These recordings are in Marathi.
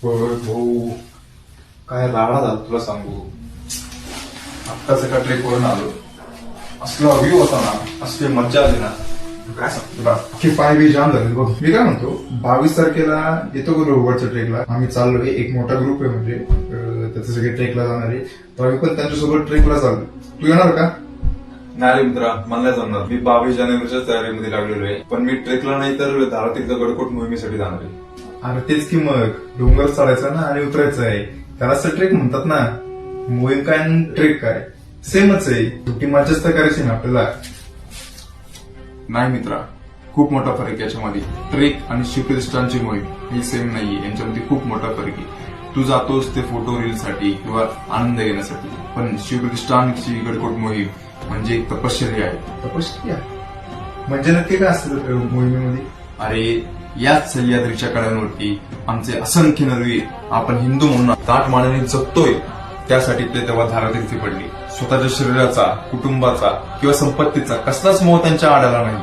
होय भाऊ, काय राडा झाला तुला सांगू. आत्ताच एका ट्रेक वरून आलो, असला व्ह्यू होता ना, असली मज्जा आली ना, काय सांगतो तुला. की पाय बी जाम झाले बघ. मी काय म्हणतो, 22 तारखेला येतो का रोबोटच्या ट्रेकला. आम्ही चाललोय, एक मोठा ग्रुप आहे म्हणजे त्याचे सगळे ट्रेकला जाणार आहे. तर आम्ही पण त्यांच्यासोबत ट्रेकला चाललो. तू येणार का? नाही मित्रा, मला नाही जमणार. मी 22 जानेवारीच्या तयारीमध्ये लागलेलो आहे, पण मी ट्रेकला नाही तर धारातीर्थ गडकोट मोहिमेसाठी जाणार आहे. अरे तेच की, मग डोंगर चढायचा ना आणि उतरायचं आहे, त्याला असं ट्रेक म्हणतात ना. मोहीम काय आणि ट्रेक काय सेमच आहे. शेवटी मजाच तर करायची ना आपल्याला. नाही मित्रा, खूप मोठा फरक आहे याच्यामध्ये. ट्रेक आणि शिवप्रतिष्ठानची मोहीम ही सेम नाहीये, यांच्यामध्ये खूप मोठा फरक आहे. तू जातोस ते फोटो रील साठी किंवा आनंद घेण्यासाठी, पण शिवप्रतिष्ठानची गडकोट मोहीम म्हणजे एक तपश्चर्या आहे. तपश्चर्या म्हणजे नक्की काय असतं मोहिमेमध्ये? अरे, याच सह्याद्रीच्या कड्यांवरती आमचे असंख्य नरवीर आपण हिंदू म्हणून ताट मानेने जगतोय, त्यासाठी ते तेव्हा धारातीर्थी पडले. स्वतःच्या शरीराचा, कुटुंबाचा किंवा संपत्तीचा कसलाच मोह त्यांच्या आडाला नाही.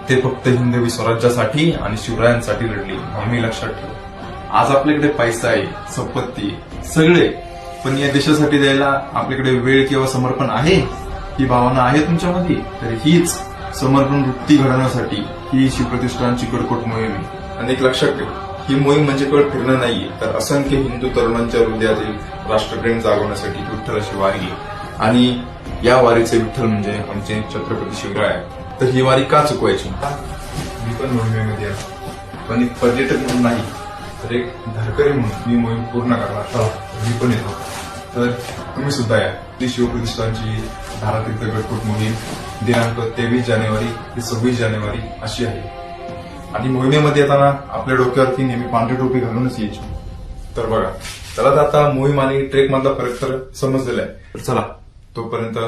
ते फक्त हिंदवी स्वराज्यासाठी आणि शिवरायांसाठी लढले. नेहमी लक्षात ठेव. आज आपल्याकडे पैसा आहे, संपत्ती सगळे, पण या देशासाठी द्यायला आपल्याकडे वेळ किंवा समर्पण आहे? ही भावना आहे तुमच्यामध्ये? तर हीच समर्पण वृत्ती घडवण्यासाठी ही शिवप्रतिष्ठानची गडकोट मोहीम आहे. आणि एक लक्षात ठेव, ही मोहीम म्हणजे केवळ फिरणं नाहीये, तर असंख्य हिंदू तरुणांच्या हृदयातील राष्ट्रप्रेम जागवण्यासाठी विठ्ठलाची वारी आहे. आणि या वारीचे विठ्ठल म्हणजे आमचे छत्रपती शिवराय आहे. तर ही वारी का चुकवायची? मी पण मोहिमेमध्ये आहे, पण एक पर्यटक म्हणून नाही, तर एक धारकरी म्हणून मी मोहीम पूर्ण करणार. मी पण येतो. तर तुम्ही सुद्धा या. ती शिवप्रतिष्ठानची धारातीर्थ गडकोट मोहीम दिनांक 23 जानेवारी ते 26 जानेवारी अशी आहे. आणि मोहिमेमध्ये येताना आपल्या डोक्यावरती नेहमी पांढरी टोपी घालूनच यायची. तर बघा, चला तर आता मोहीम आणि ट्रेक मधला फरक तर समजलेला आहे. तर चला, तोपर्यंत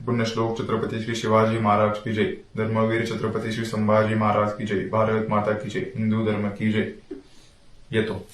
पुण्यश्लोक छत्रपती श्री शिवाजी महाराज की जय, धर्मवीर छत्रपती श्री संभाजी महाराज की जय, भारत माता की जय, हिंदू धर्म की जय. येतो.